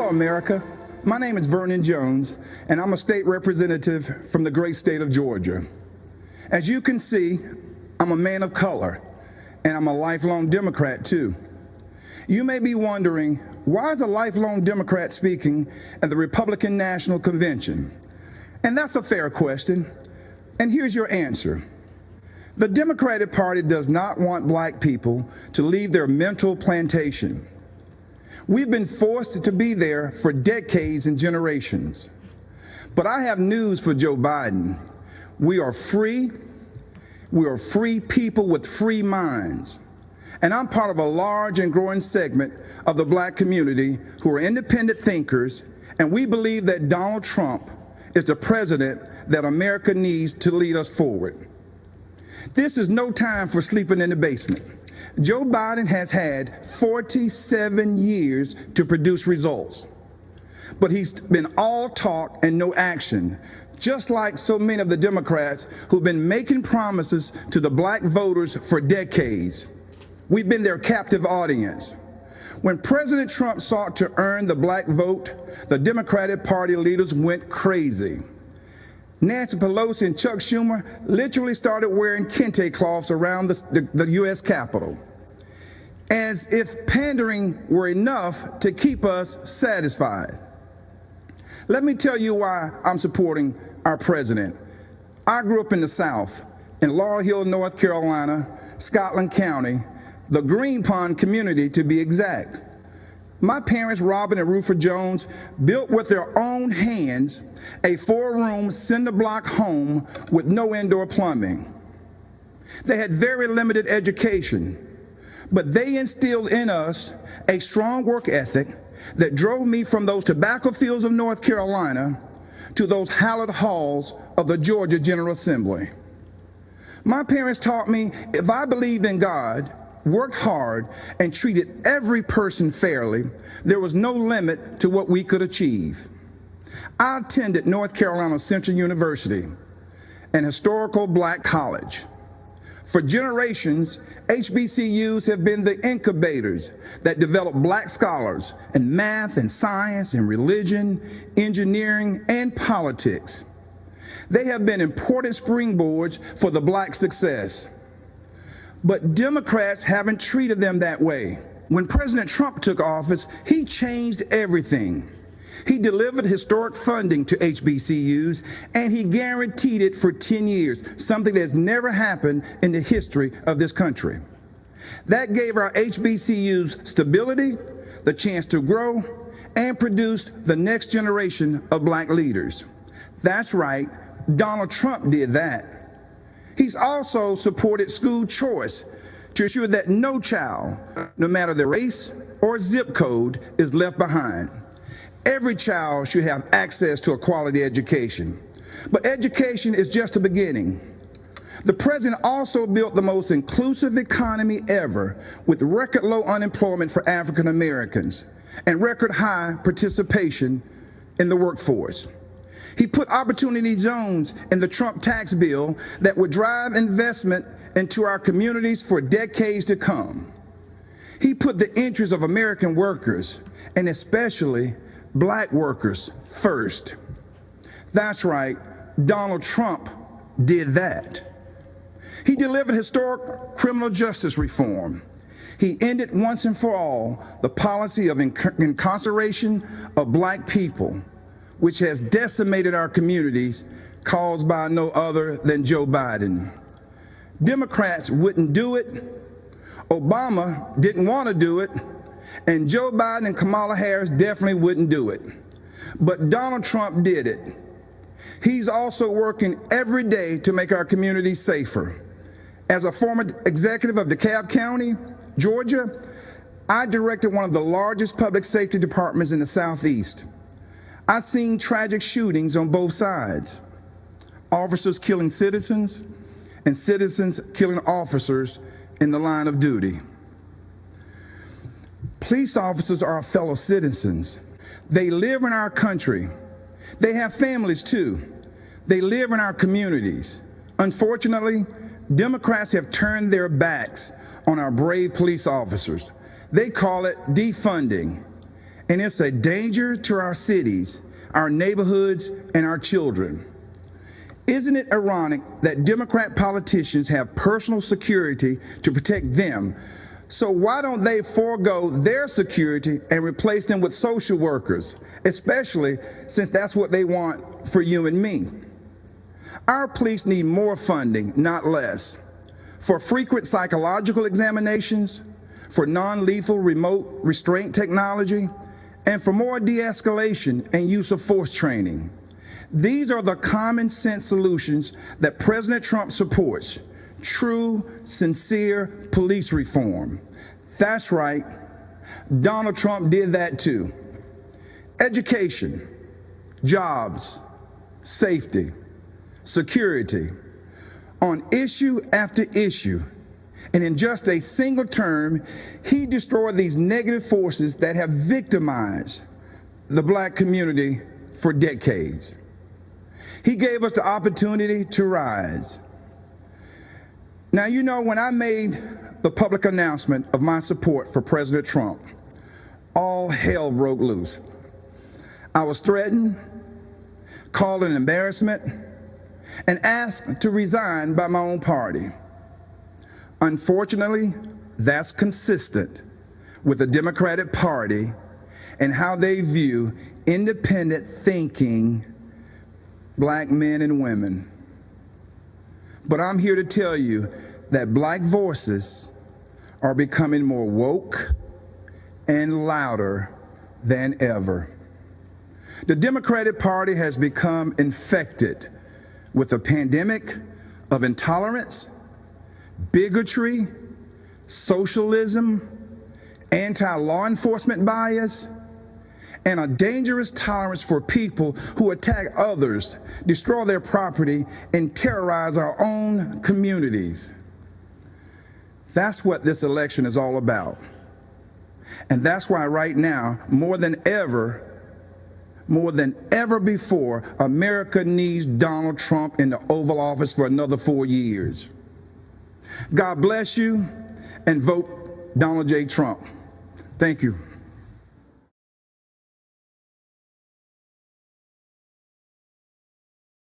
Hello, America. My name is Vernon Jones, and I'm a state representative from the great state of Georgia. As you can see, I'm a man of color, and I'm a lifelong Democrat, too. You may be wondering, why is a lifelong Democrat speaking at the Republican National Convention? And that's a fair question, and here's your answer. The Democratic Party does not want black people to leave their mental plantation. We've been forced to be there for decades and generations. But I have news for Joe Biden. We are free. We are free people with free minds. And I'm part of a large and growing segment of the black community who are independent thinkers, and we believe that Donald Trump is the president that America needs to lead us forward. This is no time for sleeping in the basement. Joe Biden has had 47 years to produce results, but he's been all talk and no action, just like so many of the Democrats who've been making promises to the black voters for decades. We've been their captive audience. When President Trump sought to earn the black vote, the Democratic Party leaders went crazy. Nancy Pelosi and Chuck Schumer literally started wearing kente cloths around the U.S. Capitol, as if pandering were enough to keep us satisfied. Let me tell you why I'm supporting our president. I grew up in the South, in Laurel Hill, North Carolina, Scotland County, the Green Pond community to be exact. My parents, Robin and Rufus Jones, built with their own hands a 4-room cinder block home with no indoor plumbing. They had very limited education, but they instilled in us a strong work ethic that drove me from those tobacco fields of North Carolina to those hallowed halls of the Georgia General Assembly. My parents taught me if I believed in God, worked hard, and treated every person fairly, there was no limit to what we could achieve. I attended North Carolina Central University, an historical black college. For generations, HBCUs have been the incubators that develop black scholars in math and science and religion, engineering, and politics. They have been important springboards for the black success. But Democrats haven't treated them that way. When President Trump took office, he changed everything. He delivered historic funding to HBCUs, and he guaranteed it for 10 years, something that's never happened in the history of this country. That gave our HBCUs stability, the chance to grow, and produce the next generation of black leaders. That's right, Donald Trump did that. He's also supported school choice to ensure that no child, no matter their race or zip code, is left behind. Every child should have access to a quality education. But education is just the beginning. The president also built the most inclusive economy ever, with record low unemployment for African Americans and record high participation in the workforce. He put opportunity zones in the Trump tax bill that would drive investment into our communities for decades to come. He put the interests of American workers, and especially black workers, first. That's right, Donald Trump did that. He delivered historic criminal justice reform. He ended once and for all the policy of incarceration of black people, which has decimated our communities, caused by no other than Joe Biden. Democrats wouldn't do it, Obama didn't want to do it, and Joe Biden and Kamala Harris definitely wouldn't do it. But Donald Trump did it. He's also working every day to make our communities safer. As a former executive of DeKalb County, Georgia, I directed one of the largest public safety departments in the Southeast. I've seen tragic shootings on both sides. Officers killing citizens and citizens killing officers in the line of duty. Police officers are our fellow citizens. They live in our country. They have families too. They live in our communities. Unfortunately, Democrats have turned their backs on our brave police officers. They call it defunding. And it's a danger to our cities, our neighborhoods, and our children. Isn't it ironic that Democrat politicians have personal security to protect them? So why don't they forego their security and replace them with social workers, especially since that's what they want for you and me? Our police need more funding, not less, for frequent psychological examinations, for non-lethal remote restraint technology, and for more de-escalation and use of force training. These are the common sense solutions that President Trump supports. True, sincere police reform. That's right, Donald Trump did that too. Education, jobs, safety, security, on issue after issue. And in just a single term, he destroyed these negative forces that have victimized the black community for decades. He gave us the opportunity to rise. Now, you know, when I made the public announcement of my support for President Trump, all hell broke loose. I was threatened, called an embarrassment, and asked to resign by my own party. Unfortunately, that's consistent with the Democratic Party and how they view independent thinking black men and women. But I'm here to tell you that black voices are becoming more woke and louder than ever. The Democratic Party has become infected with a pandemic of intolerance, bigotry, socialism, anti-law enforcement bias, and a dangerous tolerance for people who attack others, destroy their property, and terrorize our own communities. That's what this election is all about. And that's why right now, more than ever before, America needs Donald Trump in the Oval Office for another 4 years. God bless you, and vote Donald J. Trump. Thank you.